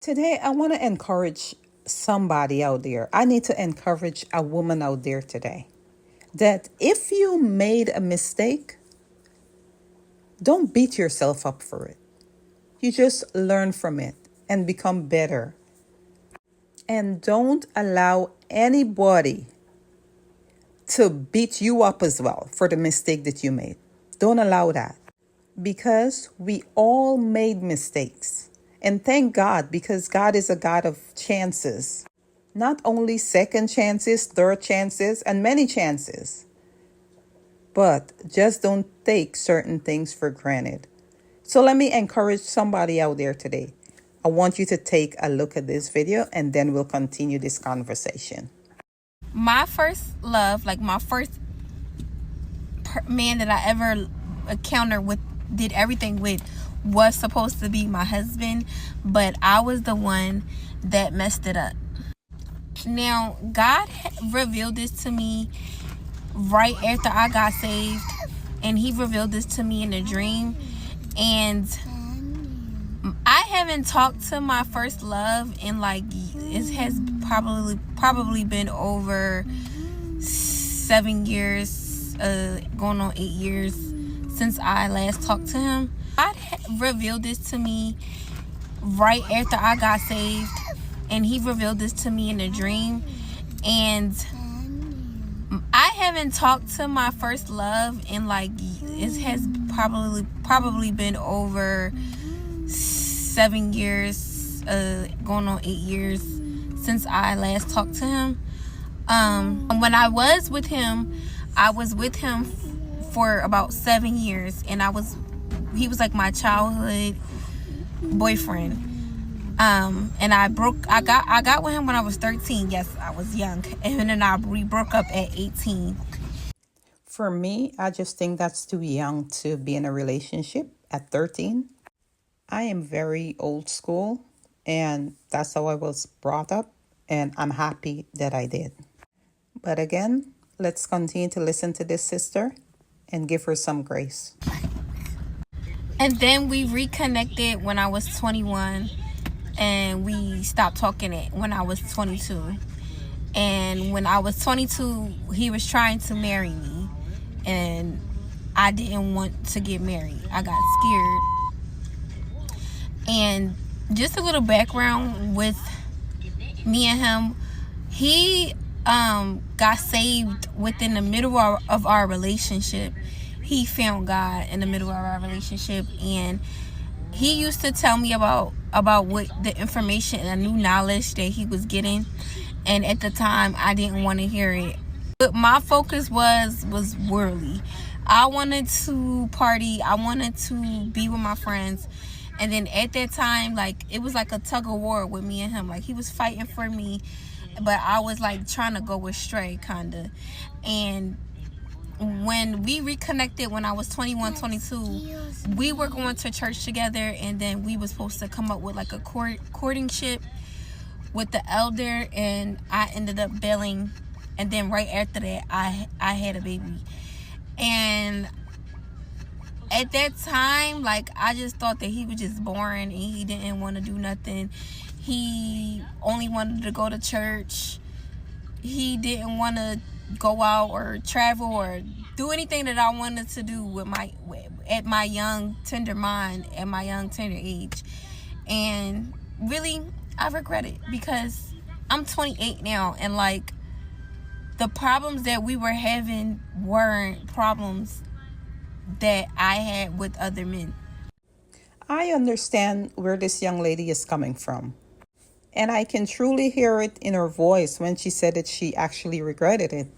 Today, I want to encourage somebody out there. I need to encourage a woman out there today that if you made a mistake, don't beat yourself up for it. You just learn from it and become better. And don't allow anybody to beat you up as well for the mistake that you made. Don't allow that because we all made mistakes. And thank God, because God is a God of chances. Not only second chances, third chances, and many chances. But just don't take certain things for granted. So let me encourage somebody out there today. I want you to take a look at this video and then we'll continue this conversation. My first love, like my first man that I ever encountered with, did everything with, was supposed to be my husband, but I was the one that messed it up. Now, God revealed this to me right after I got saved, and he revealed this to me in a dream. And I haven't talked to my first love in it has probably been over 7 years, going on 8 years since I last talked to him. God revealed this to me right after I got saved, and he revealed this to me in a dream. And I haven't talked to my first love in it has probably been over 7 years, going on 8 years since I last talked to him. When I was with him, for about 7 years, and he was like my childhood boyfriend. And I got with him when I was 13. Yes, I was young. And then we broke up at 18. For me, I just think that's too young to be in a relationship at 13. I am very old school, and that's how I was brought up, and I'm happy that I did. But again, let's continue to listen to this sister and give her some grace. And then we reconnected when I was 21, and we stopped talking it when I was 22. And when I was 22, he was trying to marry me, and I didn't want to get married. I got scared. And just a little background with me and him, he got saved within the middle of our relationship. He found God in the middle of our relationship, and he used to tell me about what the information and the new knowledge that he was getting. And at the time, I didn't want to hear it. But my focus was worldly. I wanted to party. I wanted to be with my friends. And then at that time, it was like a tug of war with me and him. He was fighting for me, but I was trying to go astray, kind of. And when we reconnected when I was 21, 22, we were going to church together, and then we were supposed to come up with a courtship with the elder, and I ended up bailing. And then right after that, I had a baby. And at that time, I just thought that he was just boring and he didn't want to do nothing. He only wanted to go to church. He didn't want to go out or travel or do anything that I wanted to do at my young tender mind, at my young tender age. And really, I regret it, because I'm 28 now, and the problems that we were having weren't problems that I had with other men. I understand where this young lady is coming from. And I can truly hear it in her voice when she said that she actually regretted it.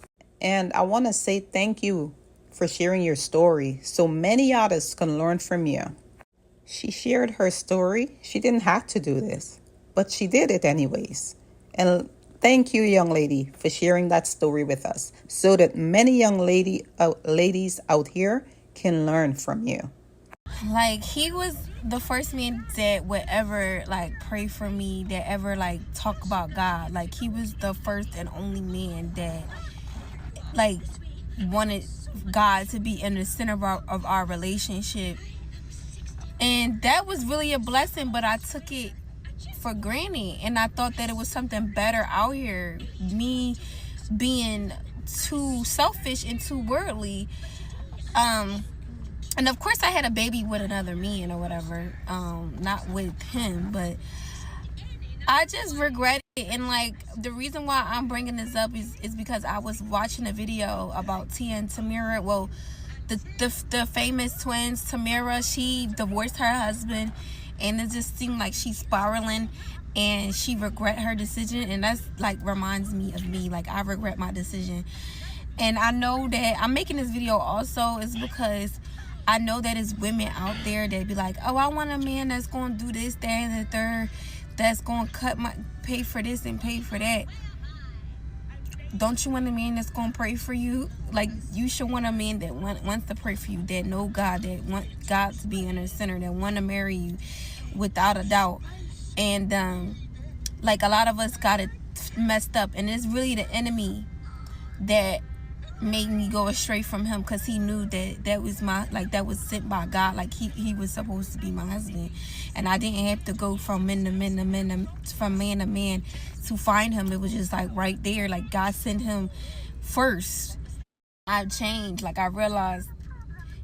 And I want to say thank you for sharing your story so many others can learn from you. She shared her story. She didn't have to do this, but she did it anyways. And thank you, young lady, for sharing that story with us so that many young ladies out here can learn from you. He was the first man that would ever pray for me, that ever talk about God. He was the first and only man that wanted God to be in the center of our relationship. And that was really a blessing, but I took it for granted, and I thought that it was something better out here. Me being too selfish and too worldly. And of course I had a baby with another man or whatever, not with him, but I just regret it. And like, the reason why I'm bringing this up is because I was watching a video about Tia and Tamera. Well, the famous twins, Tamera, she divorced her husband, and it just seemed like she's spiraling, and she regret her decision. And that's like reminds me of me. Like, I regret my decision. And I know that I'm making this video also is because I know that it's women out there that be like, oh, I want a man that's going to do this, that, and the third, that's going to pay for this and pay for that. Don't you want a man that's going to pray for you? Like, you should want a man that wants to pray for you, that know God, that want God to be in the center, that want to marry you without a doubt. And like, a lot of us got it messed up, and it's really the enemy that made me go astray from him, because he knew that was my, like, that was sent by God. Like, he was supposed to be my husband, and I didn't have to go from man to man to find him. It was just like right there. Like, God sent him first. I changed. Like, I realized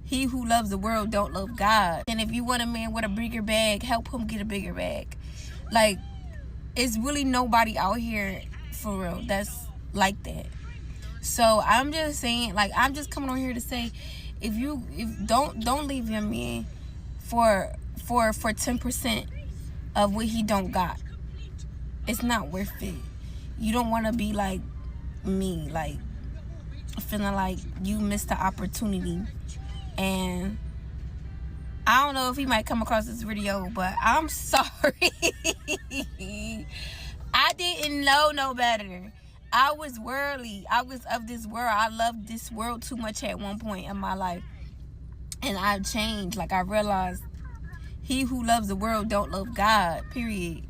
he who loves the world don't love God. And if you want a man with a bigger bag, help him get a bigger bag. Like, it's really nobody out here for real that's like that. So I'm just saying, like, I'm just coming on here to say, if don't leave your man for 10% of what he don't got. It's not worth it. You don't want to be like me, like feeling like you missed the opportunity. And I don't know if he might come across this video, but I'm sorry. I didn't know no better. I was worldly. I was of this world. I loved this world too much at one point in my life. And I changed. Like, I realized he who loves the world don't love God, period.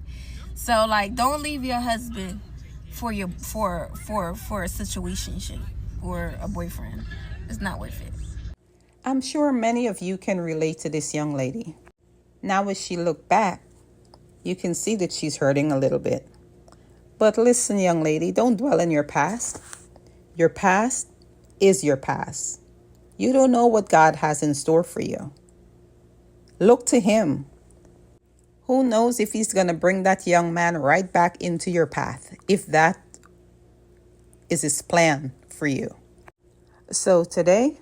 So, like, don't leave your husband for a situationship or a boyfriend. It's not worth it. I'm sure many of you can relate to this young lady. Now, as she looked back, you can see that she's hurting a little bit. But listen, young lady, don't dwell in your past. Your past is your past. You don't know what God has in store for you. Look to him. Who knows if he's going to bring that young man right back into your path, if that is his plan for you. So today,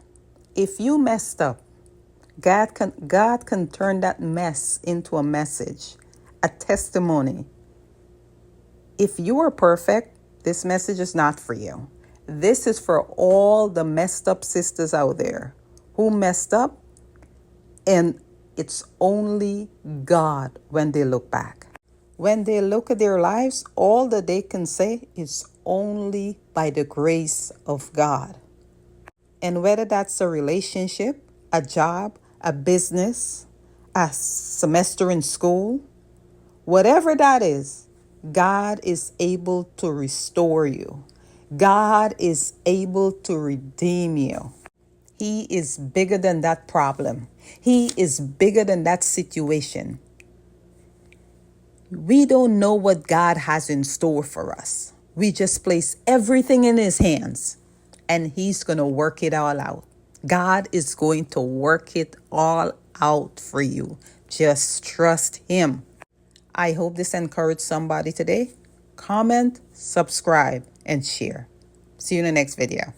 if you messed up, God can turn that mess into a message, a testimony. If you are perfect, this message is not for you. This is for all the messed up sisters out there who messed up, and it's only God when they look back. When they look at their lives, all that they can say is only by the grace of God. And whether that's a relationship, a job, a business, a semester in school, whatever that is, God is able to restore you. God is able to redeem you. He is bigger than that problem. He is bigger than that situation. We don't know what God has in store for us. We just place everything in his hands, and he's going to work it all out. God is going to work it all out for you. Just trust him. I hope this encouraged somebody today. Comment, subscribe, and share. See you in the next video.